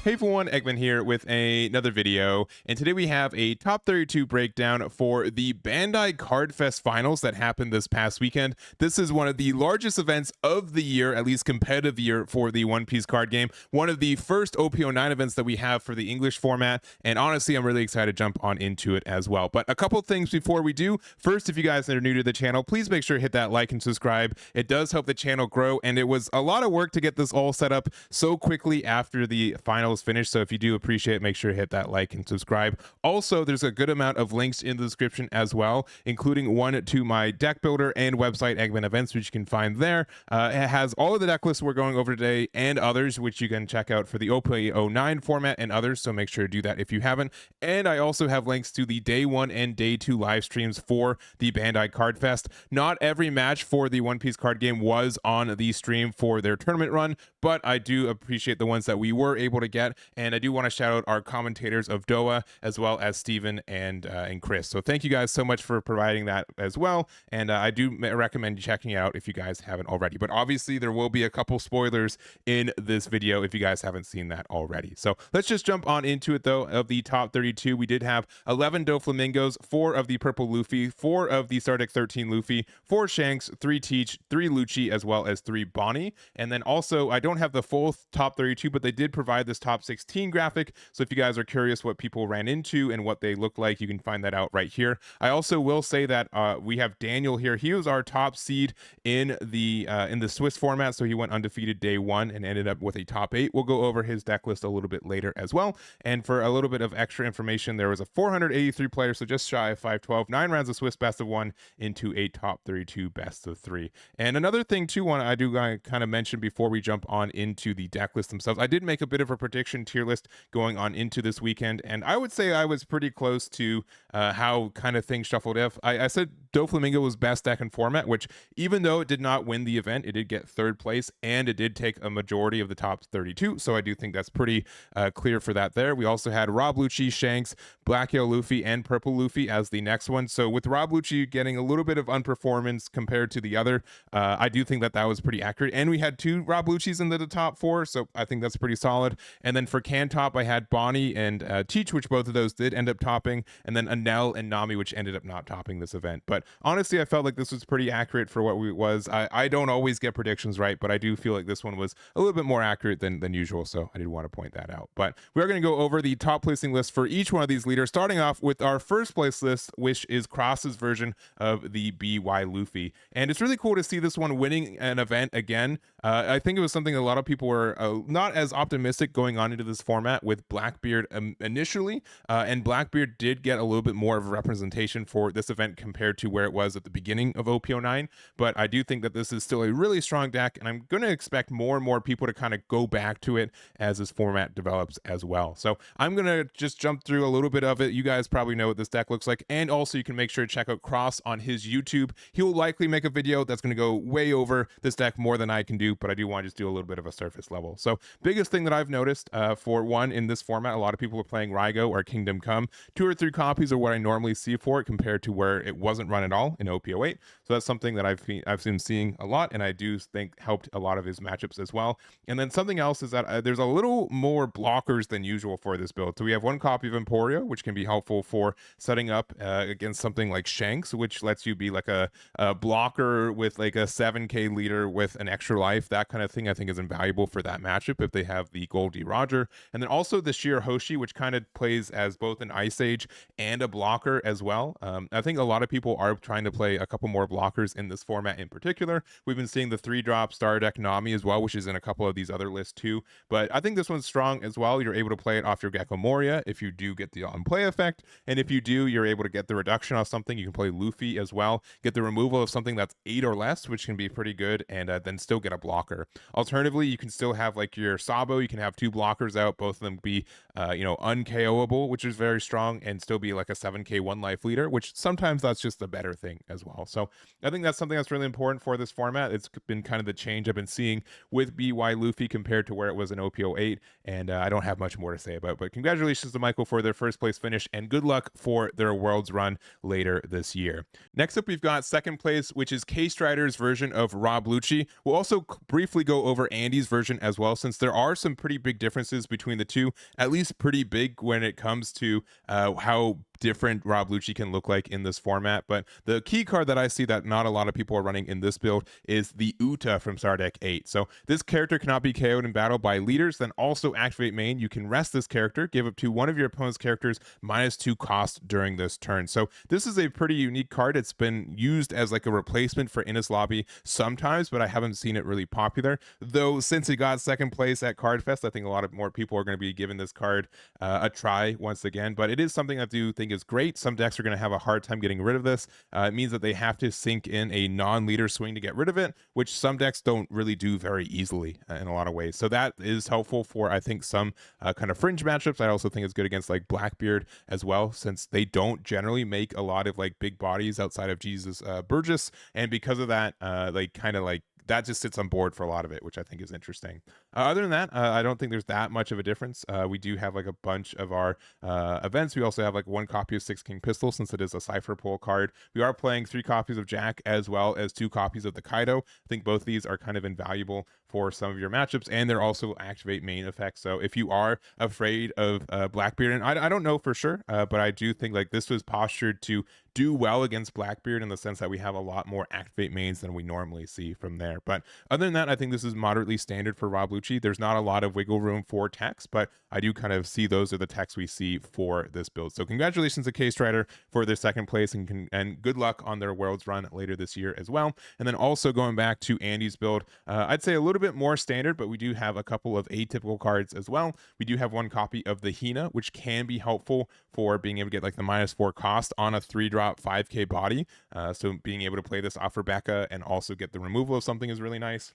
Hey everyone, Eggman here with another video, and today we have a top 32 breakdown for the Bandai Card Fest finals that happened this past weekend. This is one of the largest events of the year, at least competitive year, for the One Piece card game. One of the first OP09 events that we have for the English format, and honestly, I'm really excited to jump on into it as well. But a couple things before we do. First, if you guys are new to the channel, please make sure to hit that like and subscribe. It does help the channel grow, and it was a lot of work to get this all set up so quickly after the finals finished. So if you do appreciate it, make sure to hit that like and subscribe. Also, there's a good amount of links in the description as well, including one to my deck builder and website Eggman Events, which you can find there. It has all of the deck lists we're going over today and others, which you can check out for the OP09 format and others, so make sure to do that if you haven't. And I also have links to the day 1 and day 2 live streams for the Bandai Card Fest. Not every match for the One Piece card game was on the stream for their tournament run, but I do appreciate the ones that we were able to get. And I do want to shout out our commentators of Doa, as well as Steven and Chris. So thank you guys so much for providing that as well. And I do recommend checking it out if you guys haven't already. But obviously there will be a couple spoilers in this video if you guys haven't seen that already. So let's just jump on into it though. Of the top 32, we did have 11 Doflamingos, 4 of the purple Luffy, 4 of the ST13 Luffy, 4 Shanks, 3 Teach, 3 Lucci, as well as 3 Bonney. And then also, I don't have the full top 32, but they did provide this top 16 graphic, so if you guys are curious what people ran into and what they look like, you can find that out right here. I also will say that we have Daniel here. He was our top seed in the Swiss format, so he went undefeated day 1 and ended up with a top 8. We'll go over his deck list a little bit later as well. And for a little bit of extra information, there was a 483 player, so just shy of 512, 9 rounds of Swiss best of 1 into a top 32 best of 3. And another thing too, I do kind of mention before we jump on into the deck list themselves, I did make a bit of a prediction tier list going on into this weekend, and I would say I was pretty close to how kind of things shuffled. If I said Doflamingo was best deck in format, which even though it did not win the event, it did get 3rd place and it did take a majority of the top 32, so I do think that's pretty clear for that there. We also had Rob Lucci, Shanks, Black Yellow Luffy, and Purple Luffy as the next one. So with Rob Lucci getting a little bit of unperformance compared to the other, I do think that was pretty accurate, and we had 2 Rob Luccis into the top 4, so I think that's pretty solid. And then for can top, I had Bonney and Teach, which both of those did end up topping, and then Anel and Nami, which ended up not topping this event. But honestly, I felt like this was pretty accurate for what it was. I don't always get predictions right, but I do feel like this one was a little bit more accurate than usual, so I did want to point that out. But we're going to go over the top placing list for each one of these leaders, starting off with our first place list, which is Cross's version of the BY Luffy. And it's really cool to see this one winning an event again. I think it was something a lot of people were not as optimistic going on into this format with Blackbeard initially, and Blackbeard did get a little bit more of a representation for this event compared to where it was at the beginning of OP09, but I do think that this is still a really strong deck, and I'm going to expect more and more people to kind of go back to it as this format develops as well. So I'm going to just jump through a little bit of it. You guys probably know what this deck looks like, and also you can make sure to check out Cross on his YouTube. He will likely make a video that's going to go way over this deck more than I can do, but I do want to just do a little bit of a surface level. So biggest thing that I've noticed for one in this format, a lot of people are playing Raigo or Kingdom Come. 2 or 3 copies are what I normally see for it compared to where it wasn't run at all in OP08. So that's something that I've been seeing a lot, and I do think helped a lot of his matchups as well. And then something else is that there's a little more blockers than usual for this build. So we have 1 copy of Emporio, which can be helpful for setting up against something like Shanks, which lets you be like a blocker with like a 7k leader with an extra life. That kind of thing I think is invaluable for that matchup if they have the Goldie Roger. And then also the Sheer Hoshi, which kind of plays as both an Ice Age and a blocker as well. I think a lot of people are trying to play a couple more blockers in this format in particular. We've been seeing the 3-drop Star Deck Nami as well, which is in a couple of these other lists too. But I think this one's strong as well. You're able to play it off your Gecko Moria if you do get the on-play effect. And if you do, you're able to get the reduction off something. You can play Luffy as well, get the removal of something that's 8 or less, which can be pretty good, and then still get a blocker. Alternatively, you can still have like your Sabo. You can have 2 blockers out, both of them be un-KOable, which is very strong, and still be like a 7k 1 life leader, which sometimes that's just a better thing as well. So I think that's something that's really important for this format. It's been kind of the change I've been seeing with BY Luffy compared to where it was in OP08, and I don't have much more to say about it. But congratulations to Michael for their 1st place finish, and good luck for their Worlds run later this year. Next up, we've got 2nd place, which is KStryder's version of Rob Lucci. We'll also briefly go over Andy's version as well, since there are some pretty big differences differences between the two, at least pretty big when it comes to how different Rob Lucci can look like in this format. But the key card that I see that not a lot of people are running in this build is the Uta from Star Deck 8. So this character cannot be KO'd in battle by leaders. Then also activate main, you can rest this character, give up to one of your opponent's characters -2 cost during this turn. So this is a pretty unique card. It's been used as like a replacement for Innis Lobby sometimes, but I haven't seen it really popular. Though since it got second place at Cardfest, I think a lot of more people are going to be giving this card a try once again. But it is something I do think is great. Some decks are going to have a hard time getting rid of this. It means that they have to sink in a non-leader swing to get rid of it, which some decks don't really do very easily in a lot of ways. So that is helpful for, I think, some kind of fringe matchups. I also think it's good against like Blackbeard as well, since they don't generally make a lot of like big bodies outside of Jesus Burgess. And because of that, like kind of like that just sits on board for a lot of it, which I think is interesting. Other than that, I don't think there's that much of a difference. We do have like a bunch of our events. We also have like 1 copy of Six King Pistol, since it is a Cypher Pull card. We are playing 3 copies of Jack as well as 2 copies of the Kaido. I think both these are kind of invaluable for some of your matchups, and they're also activate main effects. So if you are afraid of Blackbeard, and I don't know for sure, but I do think like this was postured to do well against Blackbeard in the sense that we have a lot more activate mains than we normally see from there. But other than that, I think this is moderately standard for Rob Lucci. There's not a lot of wiggle room for techs, but I do kind of see those are the techs we see for this build. So congratulations to KStryder for their second place, and good luck on their Worlds run later this year as well. And then also going back to Andy's build, I'd say a little bit more standard, but we do have a couple of atypical cards as well. We do have 1 copy of the Hina, which can be helpful for being able to get like the -4 cost on a 3-drop 5k body. So being able to play this off Rebecca and also get the removal of something is really nice.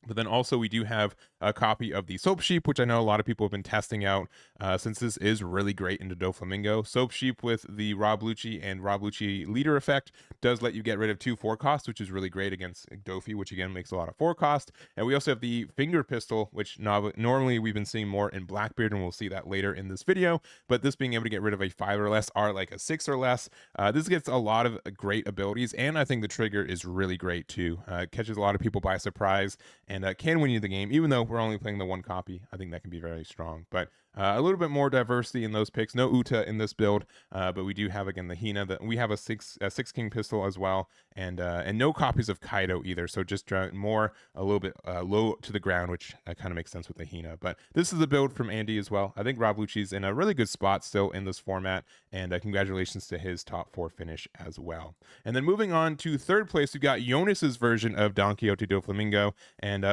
But then also we do have a copy of the Soap Sheep, which I know a lot of people have been testing out since this is really great into Doflamingo. Soap Sheep with the Rob Lucci and Rob Lucci leader effect does let you get rid of 2 4 costs, which is really great against Dofi, which again makes a lot of 4 cost. And we also have the Finger Pistol, which normally we've been seeing more in Blackbeard, and we'll see that later in this video. But this being able to get rid of a 5 or less or like a 6 or less, this gets a lot of great abilities, and I think the trigger is really great too. It catches a lot of people by surprise, and can win you the game, even though we're only playing the 1 copy. I think that can be very strong. But a little bit more diversity in those picks. No Uta in this build, but we do have again the Hina. That we have a six King Pistol as well, and no copies of Kaido either. So just more a little bit low to the ground, which kind of makes sense with the Hina. But this is a build from Andy as well. I think Rob Lucci's in a really good spot still in this format, and congratulations to his top 4 finish as well. And then moving on to 3rd place, we've got Jonas's version of Donquixote Doflamingo, and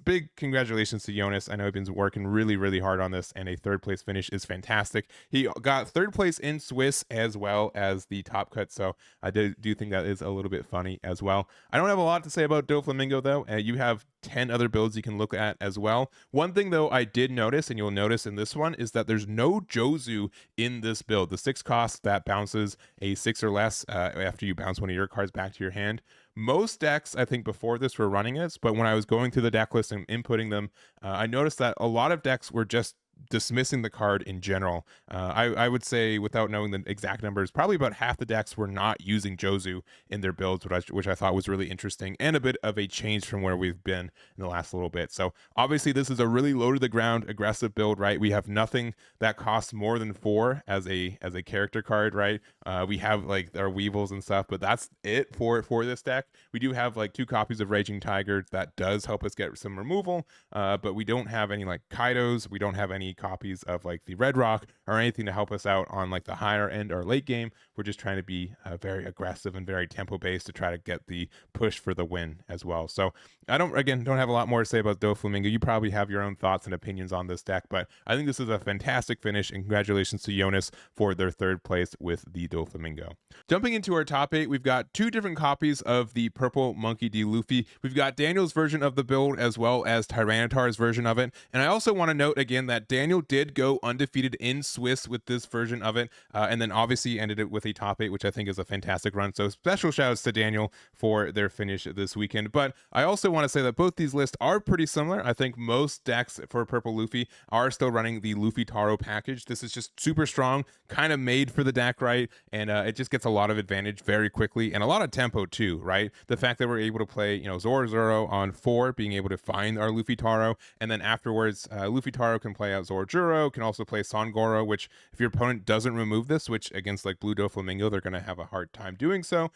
big congratulations to Yonas. I know he's been working really hard on this, and a 3rd place finish is fantastic. He got 3rd place in Swiss as well as the top cut, so I do think that is a little bit funny as well. I don't have a lot to say about Doflamingo though. You have 10 other builds you can look at as well. One thing though I did notice, and you'll notice in this one, is that there's no Jozu in this build. The 6 cost that bounces a 6 or less after you bounce one of your cards back to your hand. Most decks, I think, before this were running this, but when I was going through the deck list and inputting them, I noticed that a lot of decks were just dismissing the card in general. I would say, without knowing the exact numbers, probably about half the decks were not using Jozu in their builds, which I thought was really interesting and a bit of a change from where we've been in the last little bit. So obviously this is a really low to the ground aggressive build, right? We have nothing that costs more than 4 as a character card, right? We have like our Weevils and stuff, but that's it for this deck. We do have like 2 copies of Raging Tiger that does help us get some removal, but we don't have any like Kaidos. We don't have any copies of like the Red Rock or anything to help us out on like the higher end or late game. We're just trying to be very aggressive and very tempo based to try to get the push for the win as well. So I don't have a lot more to say about Doflamingo. You probably have your own thoughts and opinions on this deck, but I think this is a fantastic finish, and congratulations to Yonas for their 3rd place with the Doflamingo. Jumping into our top 8, we've got 2 different copies of the purple Monkey.D.Luffy. We've got Daniel's version of the build as well as Tyranitar's version of it. And I also want to note again that Daniel did go undefeated in Swiss with this version of it, and then obviously ended it with a top 8, which I think is a fantastic run. So special shout outs to Daniel for their finish this weekend. But I also want to say that both these lists are pretty similar. I think most decks for Purple Luffy are still running the Luffy Taro package. This is just super strong, kind of made for the deck, right? And it just gets a lot of advantage very quickly and a lot of tempo too, right? The fact that we're able to play, you know, Zoro on 4, being able to find our Luffy Taro, and then afterwards, Luffy Taro can play out Zoro, can also play Sangoro, which if your opponent doesn't remove this, which against like Blue Doflamingo, they're going to have a hard time doing so,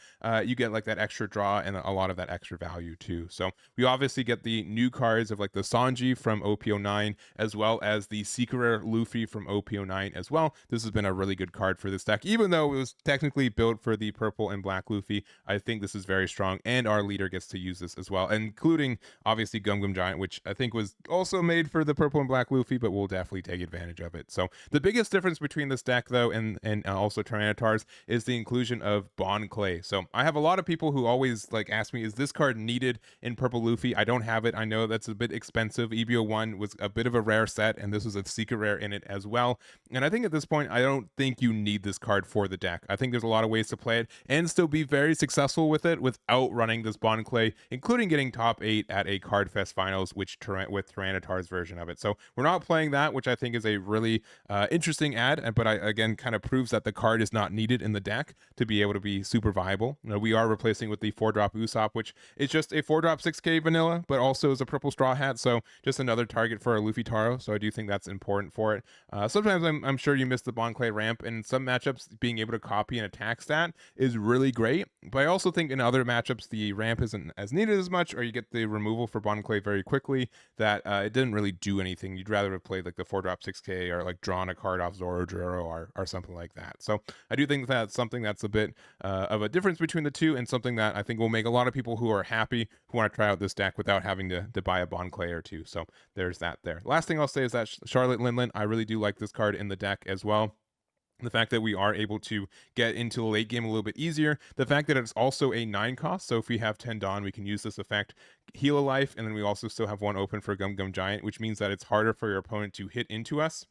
you get like that extra draw and a lot of that extra value too. So we obviously get the new cards of like the Sanji from OP09, as well as the Secret Rare Luffy from OP09 as well. This has been a really good card for this deck, even though it was technically built for the purple and black Luffy. I think this is very strong, and our leader gets to use this as well, including obviously Gum Gum Giant, which I think was also made for the purple and black Luffy, but we'll definitely take advantage of it. So the biggest difference between this deck though and also Tyranitar's is the inclusion of Bon Clay. So I have a lot of people who always like ask me, is this card needed in purple Luffy? I don't have it. I know that's a bit expensive. EBO 1 was a bit of a rare set, and this was a secret rare in it as well. And I think at this point, I don't think you need this card for the deck. I think there's a lot of ways to play it and still be very successful with it without running this Bon Clay, including getting top 8 at a Card Fest finals, which with Tyranitar's version of it. So we're not playing that, which I think is a really interesting add, but I again kind of proves that the card is not needed in the deck to be able to be super viable. You know, we are replacing with the 4-drop Usopp, which is just a 4-drop 6k vanilla, but also is a purple Straw Hat, so just another target for a Luffy Taro. So I do think that's important for it. Sometimes I'm sure you miss the Bon Clay ramp, and in some matchups being able to copy an attack stat is really great, but I also think in other matchups the ramp isn't as needed as much, or you get the removal for Bon Clay very quickly that it didn't really do anything. You'd rather have played like the 4-drop 6k or like drawn a card off Zoro or something like that. So I do think that's something that's a bit of a difference between the two, and something that I think will make a lot of people who are happy who want to try out this deck without having to buy a Bon Clay or two. So there's that there. Last thing I'll say is that Charlotte Linlin, I really do like this card in the deck as well. The fact that we are able to get into the late game a little bit easier. The fact that it's also a 9 cost, so if we have 10 Dawn, we can use this effect, heal a life, and then we also still have 1 open for Gum Gum Giant, which means that it's harder for your opponent to hit into us.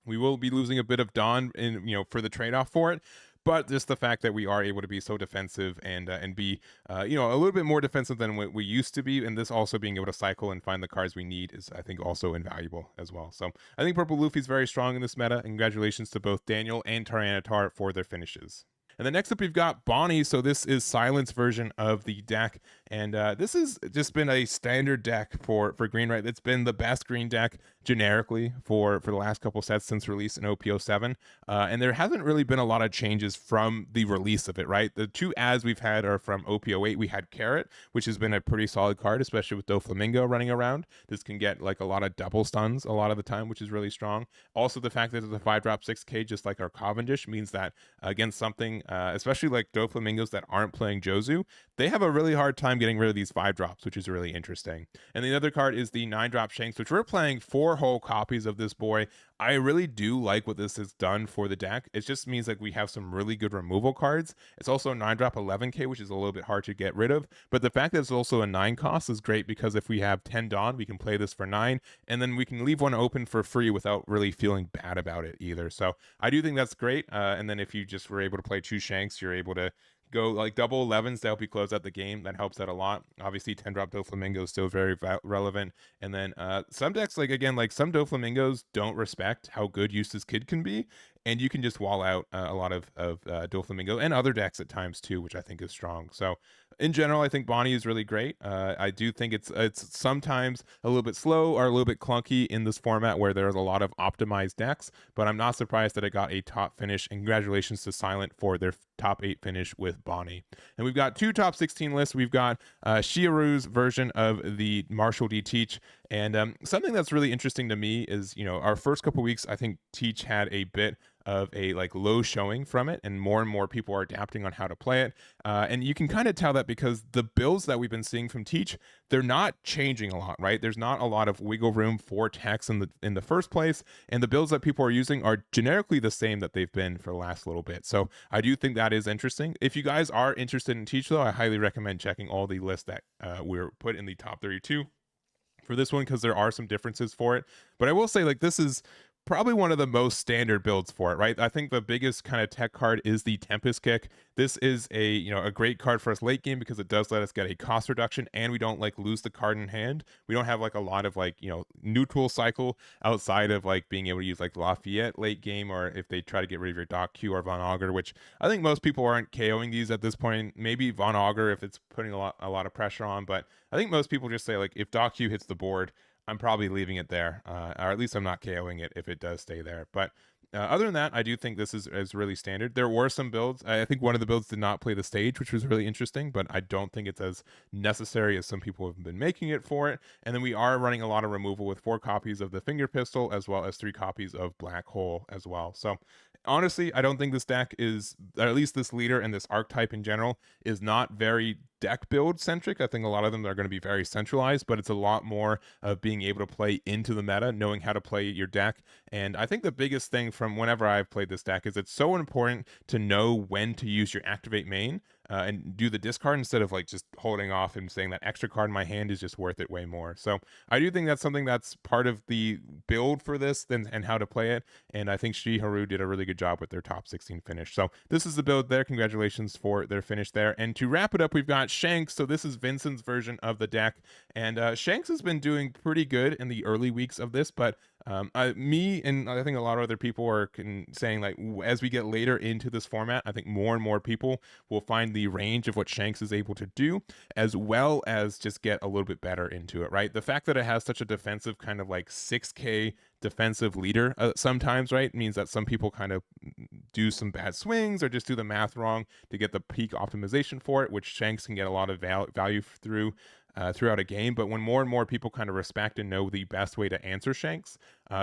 We will be losing a bit of Dawn in, you know, for the trade-off for it. But just the fact that we are able to be so defensive and be, you know, a little bit more defensive than what we used to be, and this also being able to cycle and find the cards we need is, I think, also invaluable as well. So I think Purple Luffy's very strong in this meta, and congratulations to both Daniel and Tyranitar for their finishes. And then next up, we've got Bonney. So this is Silence version of the deck. And this has just been a standard deck for green, right? It's been the best green deck generically for the last couple sets since release in OP07. And there hasn't really been a lot of changes from the release of it, right? The 2 ads we've had are from OP08. We had Carrot, which has been a pretty solid card, especially with Doflamingo running around. This can get like a lot of double stuns a lot of the time, which is really strong. Also, the fact that it's a 5-drop 6k, just like our Cavendish, means that against something, especially like Doflamingos that aren't playing Jozu, they have a really hard time getting rid of these 5-drops, which is really interesting. And the other card is the 9-drop Shanks, which we're playing 4 whole copies of this boy. I really do like what this has done for the deck. It just means like we have some really good removal cards. It's also a 9-drop 11k, which is a little bit hard to get rid of. But the fact that it's also a 9 cost is great, because if we have 10 Dawn, we can play this for 9, and then we can leave 1 open for free without really feeling bad about it either. So I do think that's great. And then if you just were able to play 2 Shanks, you're able to go like double 11s to help you close out the game. That helps out a lot. Obviously 10-drop Doflamingo is still very relevant. And then some decks, like again, like some Doflamingos don't respect how good Eustace Kid can be, and you can just wall out a lot of Doflamingo and other decks at times too, which I think is strong. So in general, I think Bonney is really great. I do think it's sometimes a little bit slow or a little bit clunky in this format where there's a lot of optimized decks, but I'm not surprised that it got a top finish, and congratulations to Silent for their top 8 finish with Bonney. And we've got 2 top 16 lists. We've got Shiharu's version of the Marshall.D.Teach, and something that's really interesting to me is, you know, our first couple weeks, I think Teach had a bit of a like low showing from it, and more people are adapting on how to play it, and you can kind of tell that because the builds that we've been seeing from Teach, they're not changing a lot, right? There's not a lot of wiggle room for text in the first place, and the builds that people are using are generically the same that they've been for the last little bit. So I do think that is interesting. If you guys are interested in Teach though, I highly recommend checking all the lists that were put in the top 32. for this one because there are some differences for it. But I will say, like, this is probably one of the most standard builds for it, right? I think the biggest kind of tech card is the Tempest Kick. This is a great card for us late game because it does let us get a cost reduction and we don't like lose the card in hand. We don't have like a lot of like neutral cycle outside of like being able to use like Lafayette late game, or if they try to get rid of your Doc Q or Von Augur, which I think most people aren't KOing these at this point. Maybe Von Augur if it's putting a lot of pressure on, but I think most people just say like if Doc Q hits the board, I'm probably leaving it there, or at least I'm not KOing it if it does stay there. But other than that, I do think this is really standard. There were some builds. I think one of the builds did not play the stage, which was really interesting, but I don't think it's as necessary as some people have been making it for it. And then we are running a lot of removal with 4 copies of the Finger Pistol, as well as 3 copies of Black Hole as well. So honestly, I don't think this deck is, or at least this leader and this archetype in general, is not very deck build centric. I think a lot of them are going to be very centralized, but it's a lot more of being able to play into the meta, knowing how to play your deck. And I think the biggest thing from whenever I've played this deck is it's so important to know when to use your activate main and do the discard instead of like just holding off and saying that extra card in my hand is just worth it way more. So I do think that's something that's part of the build for this and how to play it. And I think Shiharu did a really good job with their top 16 finish. So this is the build there. Congratulations for their finish there. And to wrap it up, we've got Shanks. So this is Vincent's version of the deck. And Shanks has been doing pretty good in the early weeks of this, but me and I think a lot of other people are saying like as we get later into this format, I think more and more people will find the range of what Shanks is able to do, as well as just get a little bit better into it, right? The fact that it has such a defensive kind of like 6K defensive leader sometimes, right, means that some people kind of do some bad swings or just do the math wrong to get the peak optimization for it, which Shanks can get a lot of value throughout a game. But when more and more people kind of respect and know the best way to answer Shanks,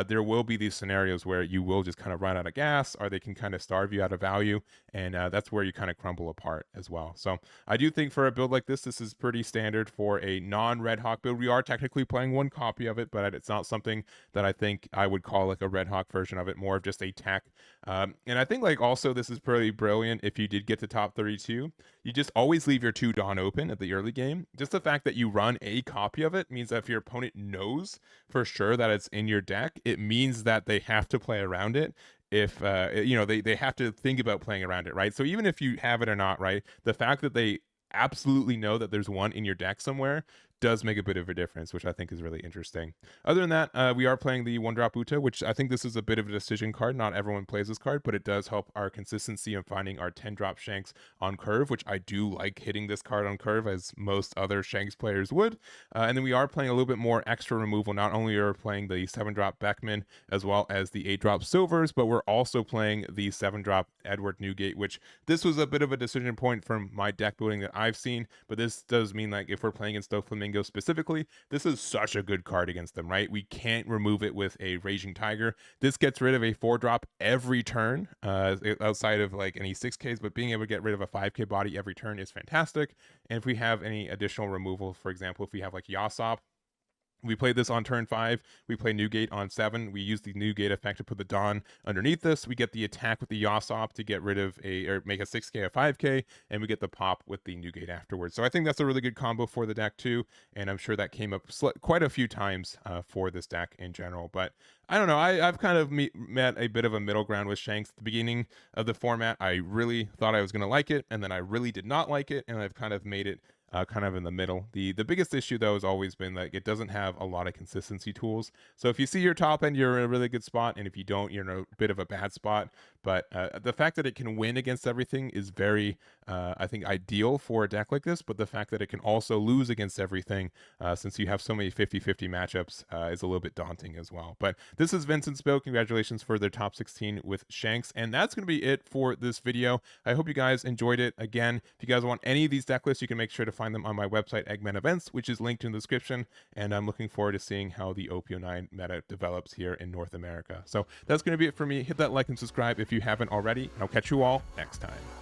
there will be these scenarios where you will just kind of run out of gas, or they can kind of starve you out of value, and that's where you kind of crumble apart as well. So I do think for a build like this is pretty standard for a non-Red Hawk build. We are technically playing 1 copy of it, but it's not something that I think I would call like a Red Hawk version of it, more of just a tech. And I think like also this is pretty brilliant if you did get to top 32. You just always leave your 2 Dawn open at the early game. Just the fact that you run a copy of it means that if your opponent knows for sure that it's in your deck, it means that they have to play around it. If they have to think about playing around it, right? So even if you have it or not, right, the fact that they absolutely know that there's one in your deck somewhere does make a bit of a difference, which I think is really interesting. Other than that, we are playing the 1-drop Uta, which I think this is a bit of a decision card. Not everyone plays this card, but it does help our consistency in finding our 10-drop Shanks on curve, which I do like hitting this card on curve, as most other Shanks players would. And then we are playing a little bit more extra removal. Not only are we playing the 7-drop Beckman as well as the 8-drop Silvers, but we're also playing the 7-drop Edward Newgate, which this was a bit of a decision point from my deck building that I've seen, but this does mean like if we're playing against Doflamingo specifically, this is such a good card against them, right? We can't remove it with a Raging Tiger. This gets rid of a 4-drop every turn, outside of like any 6Ks, but being able to get rid of a 5K body every turn is fantastic. And if we have any additional removal, for example, if we have like Yasop, we played this on turn 5. We play Newgate on 7. We use the Newgate effect to put the Dawn underneath this. We get the attack with the Yasop to get rid of or make a 6K a 5K, and we get the pop with the Newgate afterwards. So I think that's a really good combo for the deck too, and I'm sure that came up quite a few times for this deck in general. But I don't know. I've kind of met a bit of a middle ground with Shanks at the beginning of the format. I really thought I was going to like it, and then I really did not like it, and I've kind of made it kind of in the middle. The biggest issue though has always been like it doesn't have a lot of consistency tools. So if you see your top end, you're in a really good spot, and if you don't, you're in a bit of a bad spot. But the fact that it can win against everything is very, I think, ideal for a deck like this. But the fact that it can also lose against everything, since you have so many 50-50 matchups, is a little bit daunting as well. But this is Vincent's build. Congratulations for their top 16 with Shanks. And that's going to be it for this video. I hope you guys enjoyed it. Again, if you guys want any of these deck lists, you can make sure to find them on my website, Eggman Events, which is linked in the description. And I'm looking forward to seeing how the OP09 meta develops here in North America. So that's going to be it for me. Hit that like and subscribe if you haven't already, and I'll catch you all next time.